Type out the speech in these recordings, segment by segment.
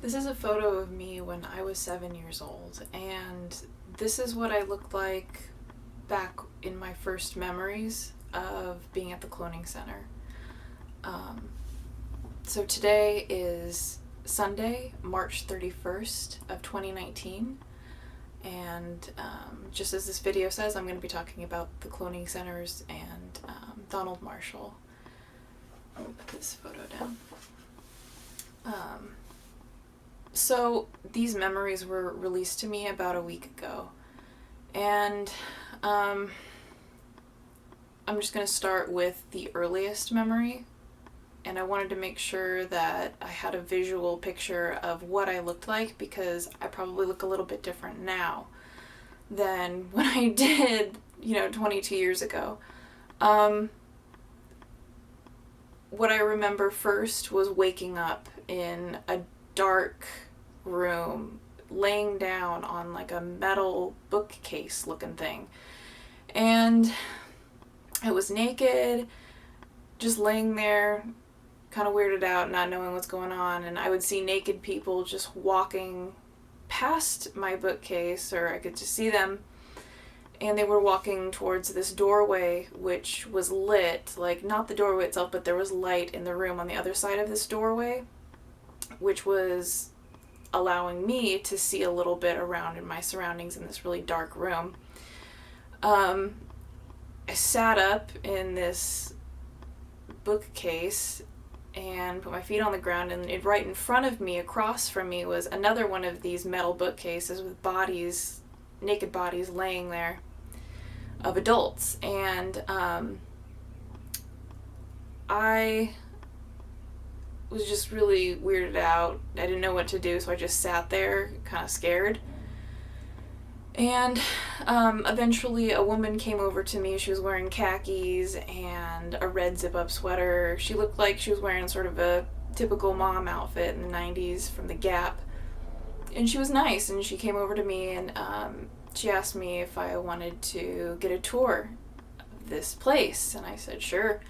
This is a photo of me when I was 7 years old, and this is what I looked like back in my first memories of being at the cloning center. So today is Sunday, March 31st of 2019, and just as this video says, I'm going to be talking about the cloning centers and Donald Marshall. I'll put this photo down. So these memories were released to me about a week ago, and I'm just going to start with the earliest memory, and I wanted to make sure that I had a visual picture of what I looked like, because I probably look a little bit different now than when I did, 22 years ago. What I remember first was waking up in a dark room, laying down on like a metal bookcase looking thing, and I was naked, just laying there, kind of weirded out, not knowing what's going on, and I would see naked people just walking past my bookcase, or I could just see them, and they were walking towards this doorway which was lit, like not the doorway itself, but there was light in the room on the other side of this doorway, which was allowing me to see a little bit around in my surroundings in this really dark room. I sat up in this bookcase and put my feet on the ground, and right in front of me, across from me, was another one of these metal bookcases with bodies, naked bodies laying there, of adults. And I was just really weirded out. I didn't know what to do, so I just sat there, kind of scared. And eventually a woman came over to me. She was wearing khakis and a red zip-up sweater. She looked like she was wearing sort of a typical mom outfit in the 90s from the Gap. And she was nice, and she came over to me, and she asked me if I wanted to get a tour of this place, and I said sure.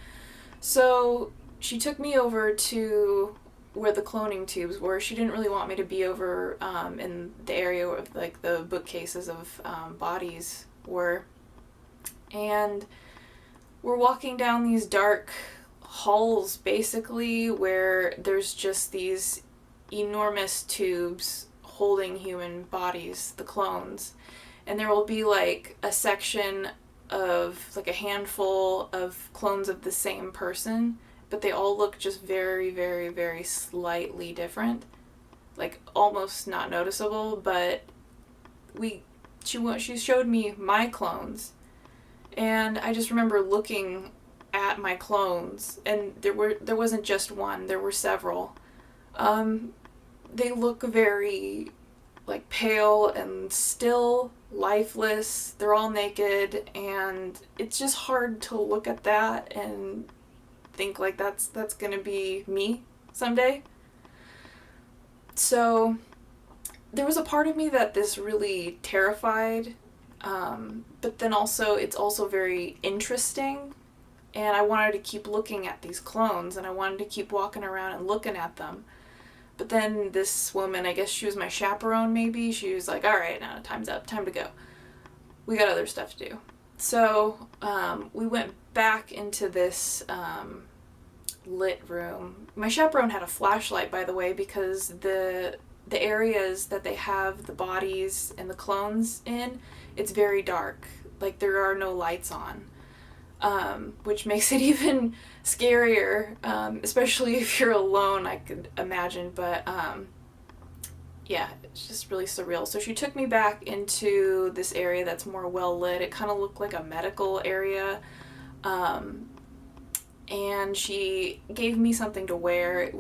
So she took me over to where the cloning tubes were. She didn't really want me to be over in the area where like the bookcases of bodies were. And we're walking down these dark halls, basically, where there's just these enormous tubes holding human bodies, the clones. And there will be like a section of like a handful of clones of the same person, but they all look just very, very, very slightly different. Like almost not noticeable, but she showed me my clones, and I just remember looking at my clones, and there wasn't just one, there were several. They look very like pale and still, lifeless. They're all naked, and it's just hard to look at that and think like that's gonna be me someday. So there was a part of me that this really terrified, but then also it's also very interesting, and I wanted to keep looking at these clones, and I wanted to keep walking around and looking at them. But then this woman, I guess she was my chaperone maybe, she was like, all right, now time's up, time to go. We got other stuff to do. So we went back into this lit room. My chaperone had a flashlight, by the way, because the areas that they have the bodies and the clones in, it's very dark. Like there are no lights on, which makes it even scarier, especially if you're alone, I could imagine. But yeah, it's just really surreal. So she took me back into this area that's more well lit. It kind of looked like a medical area. And she gave me something to wear.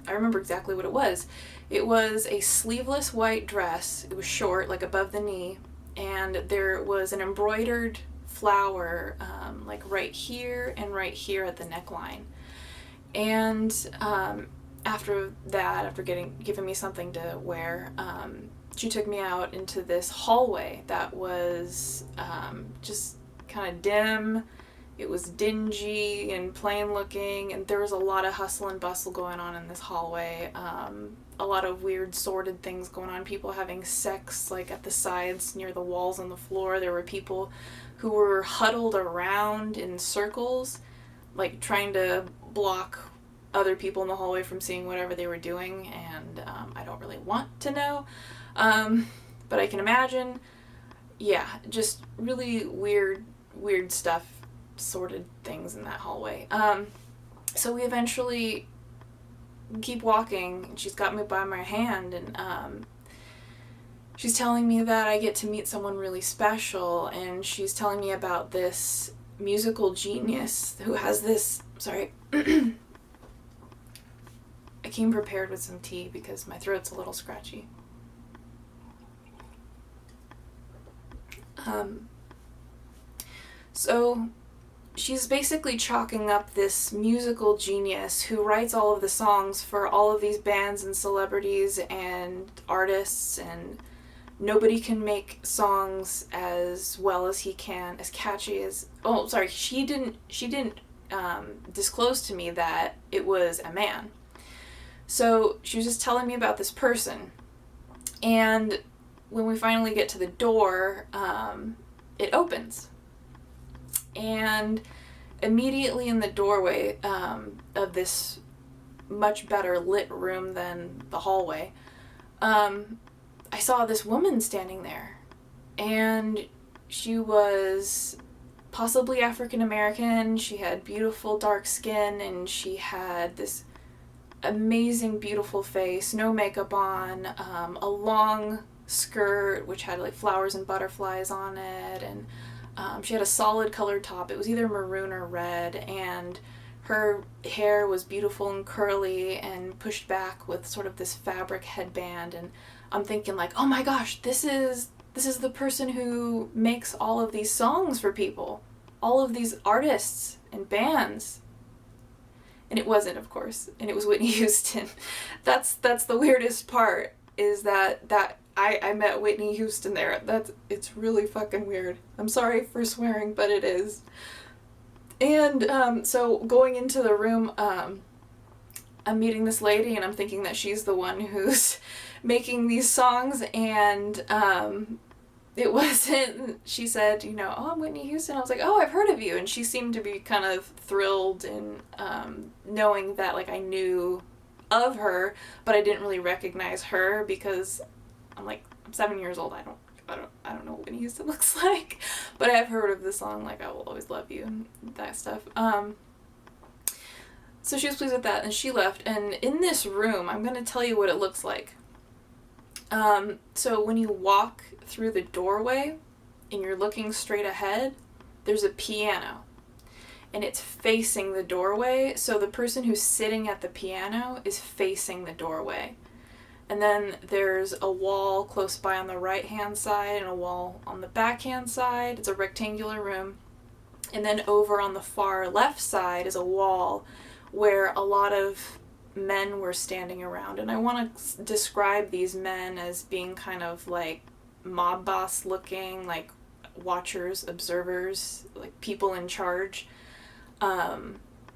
I remember exactly what it was. It was a sleeveless white dress. It was short, like above the knee, and there was an embroidered flower, like right here and right here at the neckline. And after giving me something to wear, she took me out into this hallway that was just kind of dim. It was dingy and plain looking, and there was a lot of hustle and bustle going on in this hallway. a lot of weird sordid things going on. People having sex like at the sides near the walls on the floor. There were people who were huddled around in circles, like trying to block other people in the hallway from seeing whatever they were doing, and I don't really want to know, but I can imagine. Yeah, just really weird stuff, sordid things in that hallway. So we eventually keep walking, and she's got me by my hand, and she's telling me that I get to meet someone really special, and she's telling me about this musical genius who has this, sorry, I came prepared with some tea because my throat's a little scratchy. So she's basically chalking up this musical genius who writes all of the songs for all of these bands and celebrities and artists, and nobody can make songs as well as he can, as catchy as, oh, sorry, she didn't disclose to me that it was a man. So she was just telling me about this person, and when we finally get to the door, it opens. And immediately in the doorway of this much better lit room than the hallway, I saw this woman standing there. And she was possibly African American. She had beautiful dark skin, and she had this amazing, beautiful face, no makeup on, a long skirt which had like flowers and butterflies on it, and she had a solid colored top. It was either maroon or red, and her hair was beautiful and curly and pushed back with sort of this fabric headband. And I'm thinking like, oh my gosh, this is the person who makes all of these songs for people, all of these artists and bands. And it wasn't, of course, and it was Whitney Houston. That's the weirdest part, is that I met Whitney Houston there. It's really fucking weird. I'm sorry for swearing, but it is. And so going into the room, I'm meeting this lady, and I'm thinking that she's the one who's making these songs, and it wasn't. She said, oh, I'm Whitney Houston. I was like, oh, I've heard of you. And she seemed to be kind of thrilled in knowing that, like, I knew of her, but I didn't really recognize her because I'm 7 years old. I don't know what Whitney Houston looks like, but I've heard of the song, like, I Will Always Love You, and that stuff. So she was pleased with that, and she left. And in this room, I'm going to tell you what it looks like. So when you walk through the doorway and you're looking straight ahead, there's a piano, and it's facing the doorway. So the person who's sitting at the piano is facing the doorway. And then there's a wall close by on the right-hand side and a wall on the backhand side. It's a rectangular room. And then over on the far left side is a wall where a lot of men were standing around. And I want to describe these men as being kind of like mob boss looking, like watchers, observers, like people in charge.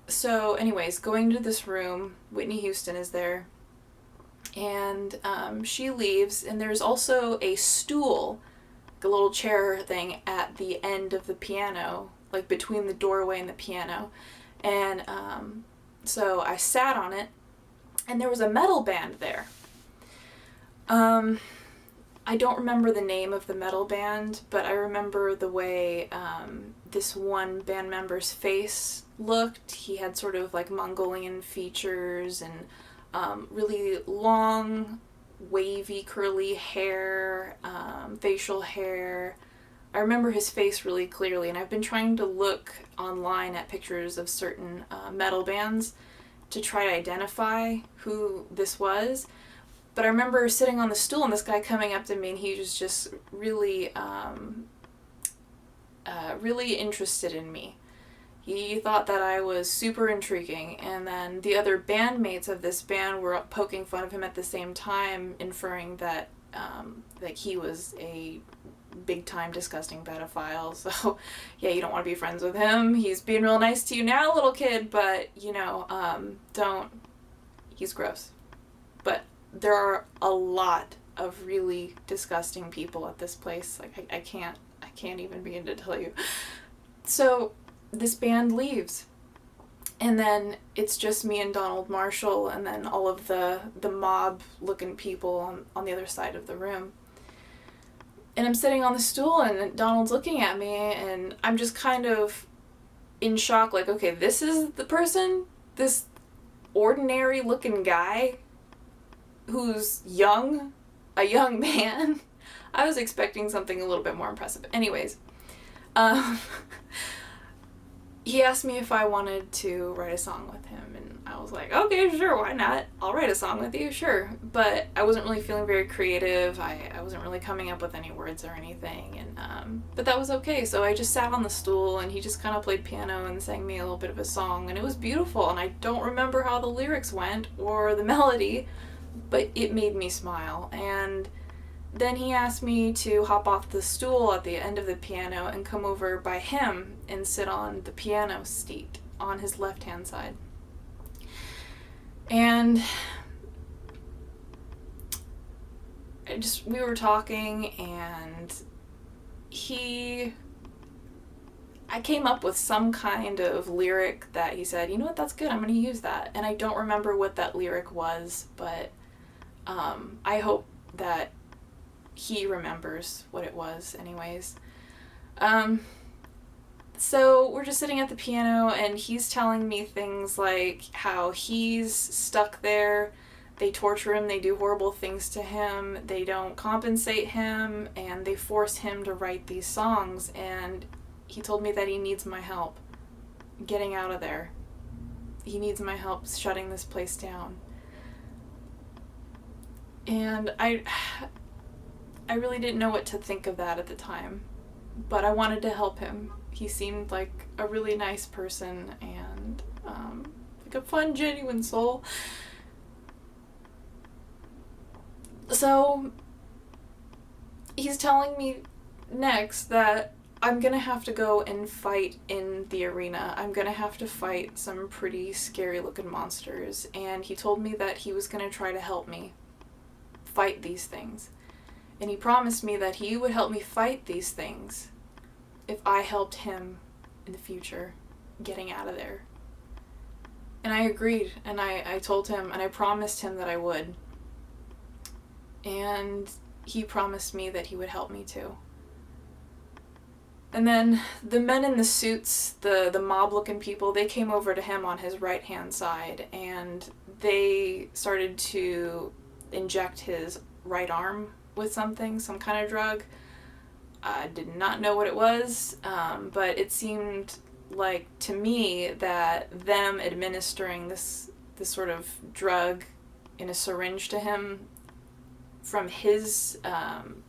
So anyways, going to this room, Whitney Houston is there. And she leaves, and there's also a stool, like a little chair thing at the end of the piano, like between the doorway and the piano. And so I sat on it, and there was a metal band there. I don't remember the name of the metal band, but I remember the way this one band member's face looked. He had sort of like Mongolian features and really long, wavy, curly hair, facial hair. I remember his face really clearly, and I've been trying to look online at pictures of certain metal bands to try to identify who this was. But I remember sitting on the stool and this guy coming up to me, and he was just really, really interested in me. He thought that I was super intriguing, and then the other bandmates of this band were poking fun of him at the same time, inferring that like he was a big-time disgusting pedophile. So yeah, you don't want to be friends with him. He's being real nice to you now, little kid, but don't. He's gross. But there are a lot of really disgusting people at this place. Like, I can't even begin to tell you. So this band leaves, and then it's just me and Donald Marshall, and then all of the mob looking people on the other side of the room. And I'm sitting on the stool, and Donald's looking at me, and I'm just kind of in shock, like, okay, this is the person, this ordinary looking guy who's young, a young man. I was expecting something a little bit more impressive. Anyways, he asked me if I wanted to write a song with him, and I was like, okay, sure, why not? I'll write a song with you, sure. But I wasn't really feeling very creative. I wasn't really coming up with any words or anything, and but that was okay. So I just sat on the stool, and he just kind of played piano and sang me a little bit of a song, and it was beautiful, and I don't remember how the lyrics went or the melody, but it made me smile. And then he asked me to hop off the stool at the end of the piano and come over by him and sit on the piano seat on his left-hand side. And we were talking, and I came up with some kind of lyric that he said, you know what, that's good, I'm going to use that. And I don't remember what that lyric was, but I hope that he remembers what it was anyways. So we're just sitting at the piano, and he's telling me things like how he's stuck there, they torture him, they do horrible things to him, they don't compensate him, and they force him to write these songs, and he told me that he needs my help getting out of there. He needs my help shutting this place down. And I really didn't know what to think of that at the time, but I wanted to help him. He seemed like a really nice person, and like a fun, genuine soul. So he's telling me next that I'm gonna have to go and fight in the arena. I'm gonna have to fight some pretty scary looking monsters, and he told me that he was gonna try to help me fight these things. And he promised me that he would help me fight these things if I helped him in the future getting out of there. And I agreed, and I told him, and I promised him that I would. And he promised me that he would help me too. And then the men in the suits, the mob-looking people, they came over to him on his right-hand side, and they started to inject his right arm with something, some kind of drug. I did not know what it was, but it seemed like to me that them administering this sort of drug in a syringe to him, from his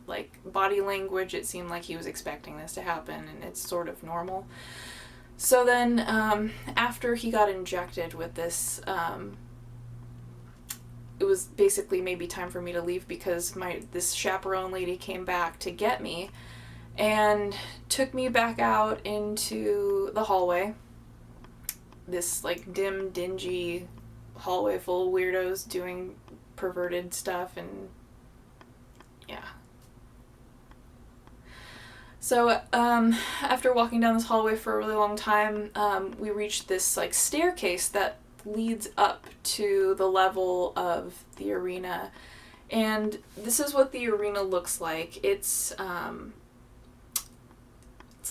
like body language, it seemed like he was expecting this to happen, and it's sort of normal. So then after he got injected with this, it was basically maybe time for me to leave, because this chaperone lady came back to get me and took me back out into the hallway. This like dim, dingy hallway full of weirdos doing perverted stuff, and yeah. So after walking down this hallway for a really long time, we reached this like staircase that leads up to the level of the arena, and this is what the arena looks like. It's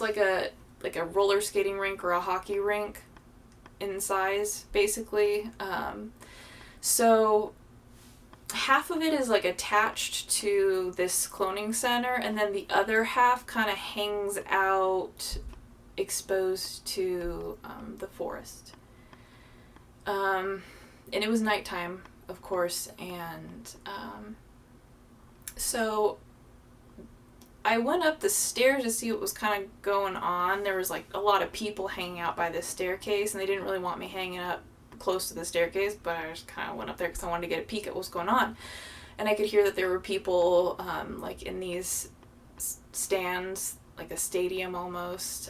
like a roller skating rink or a hockey rink in size, basically. So half of it is like attached to this cloning center, and then the other half kind of hangs out exposed to the forest. And it was nighttime, of course, and so I went up the stairs to see what was kind of going on. There was like a lot of people hanging out by this staircase, and they didn't really want me hanging up close to the staircase, but I just kind of went up there because I wanted to get a peek at what's going on. And I could hear that there were people like in these stands, like a stadium almost,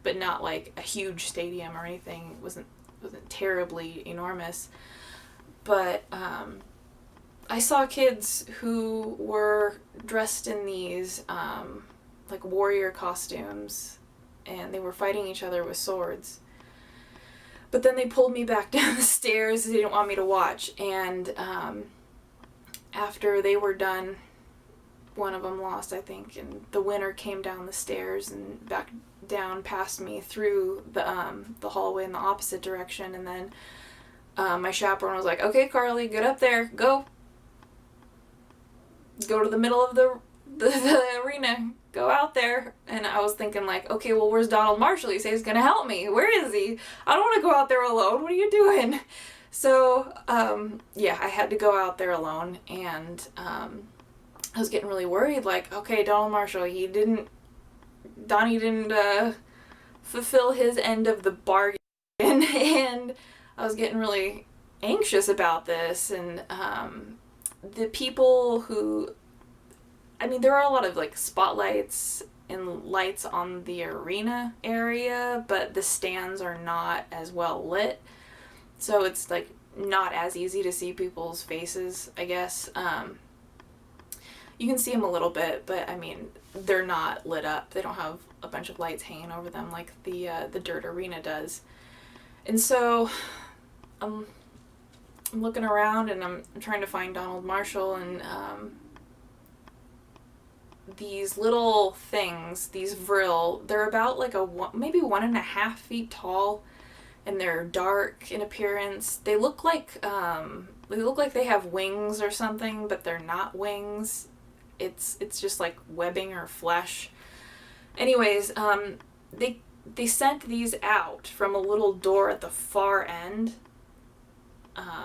but not like a huge stadium or anything. It wasn't terribly enormous. But I saw kids who were dressed in these like warrior costumes, and they were fighting each other with swords. But then they pulled me back down the stairs. They didn't want me to watch. And after they were done, one of them lost, I think, and the winner came down the stairs and back down past me through the hallway in the opposite direction. And then my chaperone was like, "Okay, Carly, get up there. Go to the middle of the arena. Go out there." And I was thinking, like, okay, well, where's Donald Marshall? He says he's going to help me. Where is he? I don't want to go out there alone. What are you doing? So, yeah, I had to go out there alone. And I was getting really worried, like, okay, Donald Marshall, Donnie didn't fulfill his end of the bargain. And I was getting really anxious about this. And the people who, I mean, there are a lot of, like, spotlights and lights on the arena area, but the stands are not as well lit. So it's, like, not as easy to see people's faces, I guess. You can see them a little bit, but, I mean, they're not lit up. They don't have a bunch of lights hanging over them like the dirt arena does. And so I'm looking around, and I'm trying to find Donald Marshall, and these little things, these vril, they're about like maybe 1.5 feet tall, and they're dark in appearance. They look like they have wings or something, but they're not wings. It's just like webbing or flesh. Anyways, they sent these out from a little door at the far end.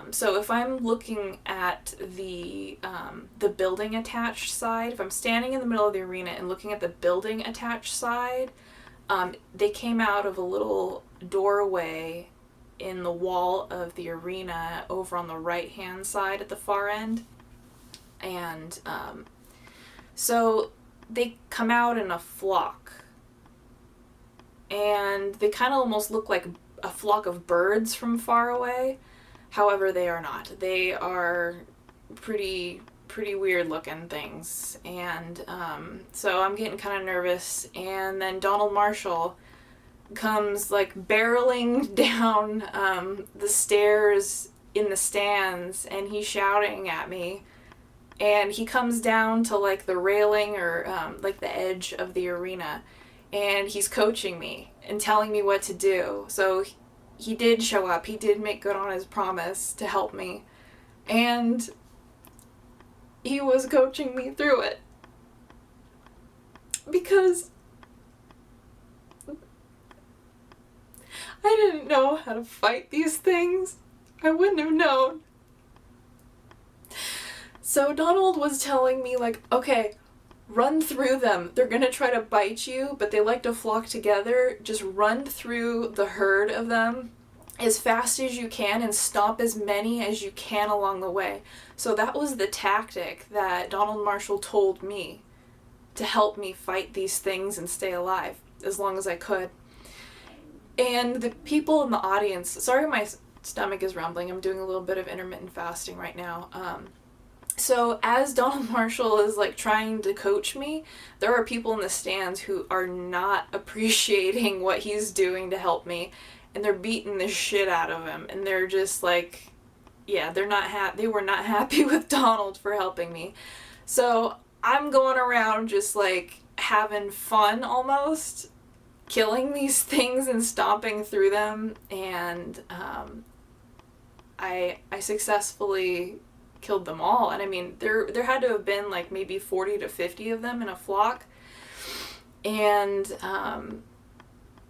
So if I'm looking at the building attached side, if I'm standing in the middle of the arena and looking at the building attached side, they came out of a little doorway in the wall of the arena over on the right hand side at the far end. And so they come out in a flock, and they kind of almost look like a flock of birds from far away. However, they are not. They are pretty weird looking things. And so I'm getting kind of nervous. And then Donald Marshall comes, like, barreling down the stairs in the stands, and he's shouting at me. And he comes down to, like, the railing or like the edge of the arena, and he's coaching me and telling me what to do. So he did show up. He did make good on his promise to help me. And he was coaching me through it. Because I didn't know how to fight these things. I wouldn't have known. So Donald was telling me, like, okay, run through them. They're gonna try to bite you, but they like to flock together. Just run through the herd of them as fast as you can and stomp as many as you can along the way. So that was the tactic that Donald Marshall told me to help me fight these things and stay alive as long as I could. And the people in the audience, sorry my stomach is rumbling, I'm doing a little bit of intermittent fasting right now. So as Donald Marshall is, like, trying to coach me, there are people in the stands who are not appreciating what he's doing to help me, and they're beating the shit out of him, and they're just like, yeah, they were not happy with Donald for helping me. So I'm going around just, like, having fun almost, killing these things and stomping through them, and I successfully killed them all. And I mean, there had to have been, like, maybe 40 to 50 of them in a flock. And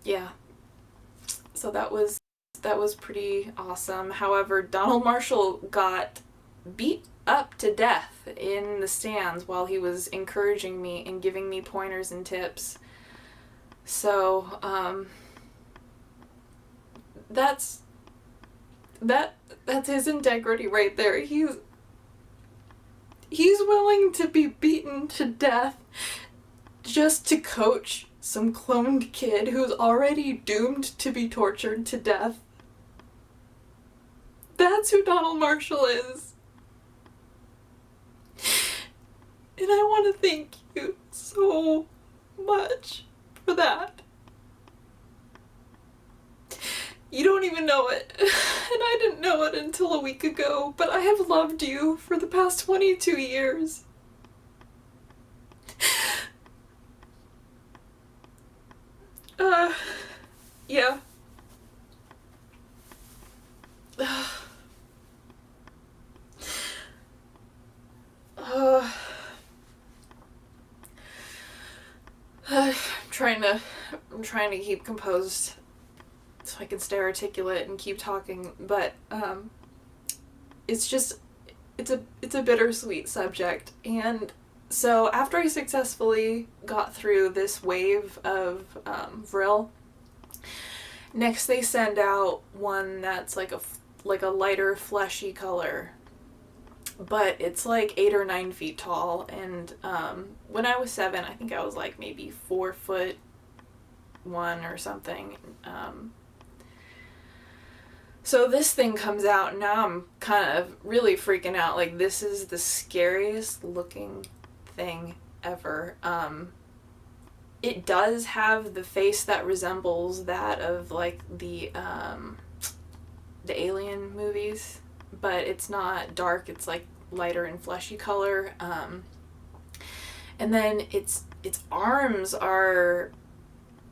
yeah, so that was pretty awesome. However, Donald Marshall got beat up to death in the stands while he was encouraging me and giving me pointers and tips. So that's his integrity right there. He's willing to be beaten to death just to coach some cloned kid who's already doomed to be tortured to death. That's who Donald Marshall is. And I want to thank you so much for that. You don't even know it, and I didn't know it until a week ago, but I have loved you for the past 22 years. Yeah. I'm trying to keep composed so I can stay articulate and keep talking, but it's a bittersweet subject. And so after I successfully got through this wave of Vril, next they send out one that's like a lighter fleshy color, but it's like 8 or 9 feet tall. And when I was 7, I think I was like maybe 4'1" or something. So this thing comes out, and now I'm kind of really freaking out. Like, this is the scariest looking thing ever. It does have the face that resembles that of like the Alien movies, but it's not dark. It's like lighter and fleshy color. And then its arms are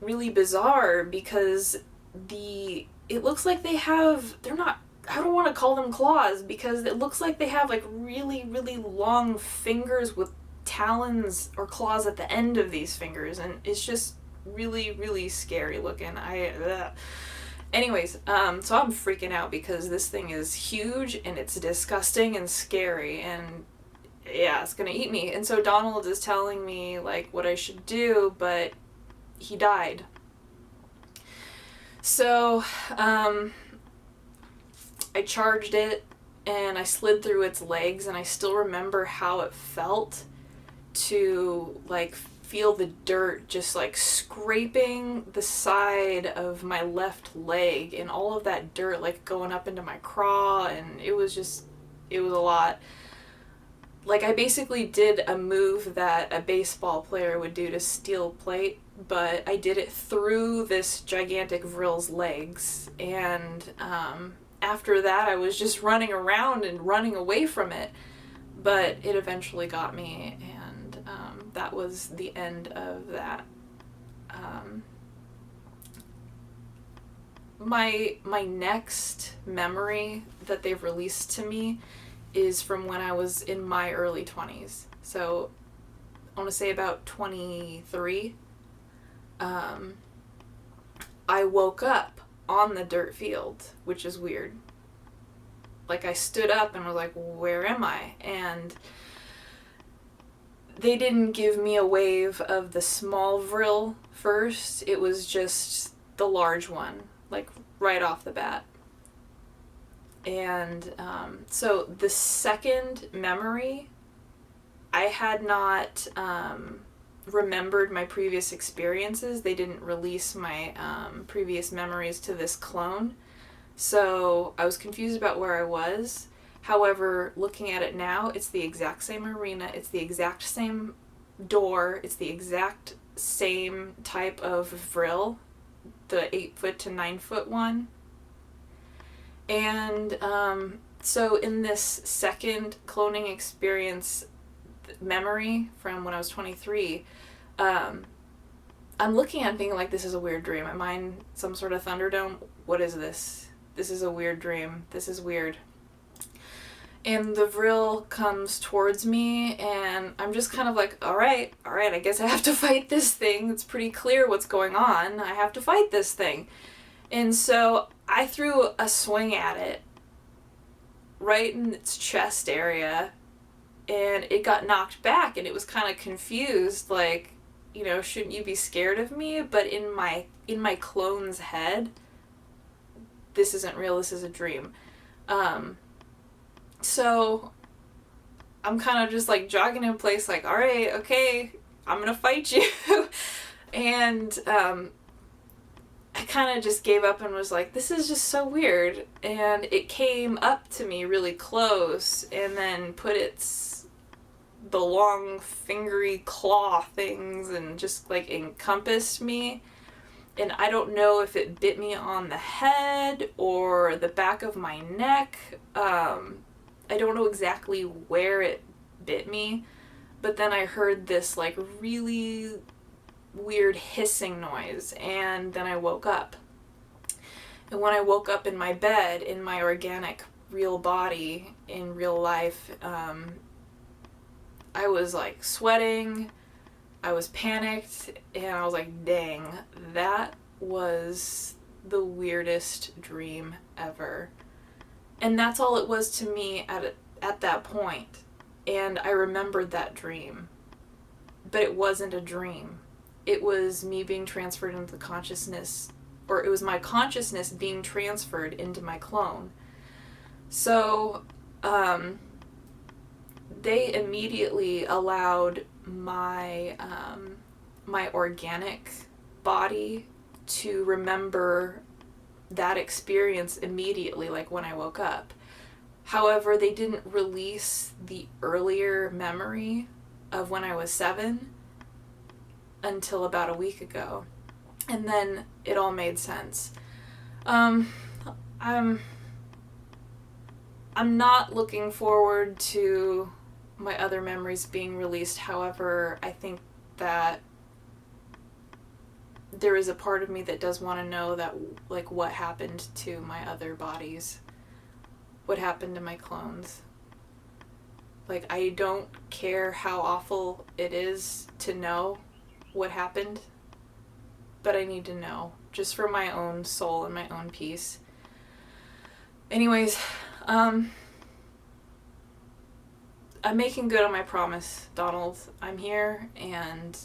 really bizarre because it looks like they're not, I don't want to call them claws, because it looks like they have like really, really long fingers with talons or claws at the end of these fingers, and it's just really, really scary looking. Anyways, so I'm freaking out because this thing is huge and it's disgusting and scary, and yeah, it's gonna eat me. And so Donald is telling me like what I should do, but he died. So I charged it and I slid through its legs, and I still remember how it felt to like feel the dirt just like scraping the side of my left leg, and all of that dirt like going up into my craw, and it was a lot. Like, I basically did a move that a baseball player would do to steel plate, but I did it through this gigantic Vril's legs, and after that I was just running around and running away from it, but it eventually got me, and that was the end of that. My next memory that they've released to me is from when I was in my early 20s. So I want to say about 23. I woke up on the dirt field, which is weird. Like, I stood up and was like, where am I? And they didn't give me a wave of the small Vril first. It was just the large one, like right off the bat. And so the second memory, I had not remembered my previous experiences. They didn't release my previous memories to this clone. So I was confused about where I was. However, looking at it now, it's the exact same arena. It's the exact same door. It's the exact same type of Vril, the 8-foot to 9-foot one. And so in this second cloning experience memory from when I was 23, I'm looking at it thinking like, this is a weird dream. Am I in some sort of Thunderdome? What is this? This is a weird dream. This is weird. And the Vril comes towards me, and I'm just kind of like, all right, I guess I have to fight this thing. It's pretty clear what's going on. I have to fight this thing. And so I threw a swing at it right in its chest area, and it got knocked back, and it was kind of confused, like, you know, shouldn't you be scared of me? But in my clone's head, this isn't real, this is a dream. So I'm kind of just like jogging in place, like, all right, okay, I'm gonna fight you. And I kind of just gave up and was like, this is just so weird. And it came up to me really close and then put the long fingery claw things and just like encompassed me. And I don't know if it bit me on the head or the back of my neck. I don't know exactly where it bit me, but then I heard this like really weird hissing noise, and then I woke up. And when I woke up in my bed, in my organic real body, in real life, I was like sweating, I was panicked, and I was like, dang, that was the weirdest dream ever. And that's all it was to me at that point. And I remembered that dream. But it wasn't a dream. It was me being transferred into the consciousness, or it was my consciousness being transferred into my clone. So, they immediately allowed my my organic body to remember that experience immediately, like when I woke up. However, they didn't release the earlier memory of when I was 7 until about a week ago. And then it all made sense. I'm not looking forward to my other memories being released. However, I think that there is a part of me that does want to know that, like, what happened to my other bodies. What happened to my clones. Like, I don't care how awful it is to know what happened, but I need to know, just for my own soul and my own peace. Anyways, I'm making good on my promise, Donald. I'm here, and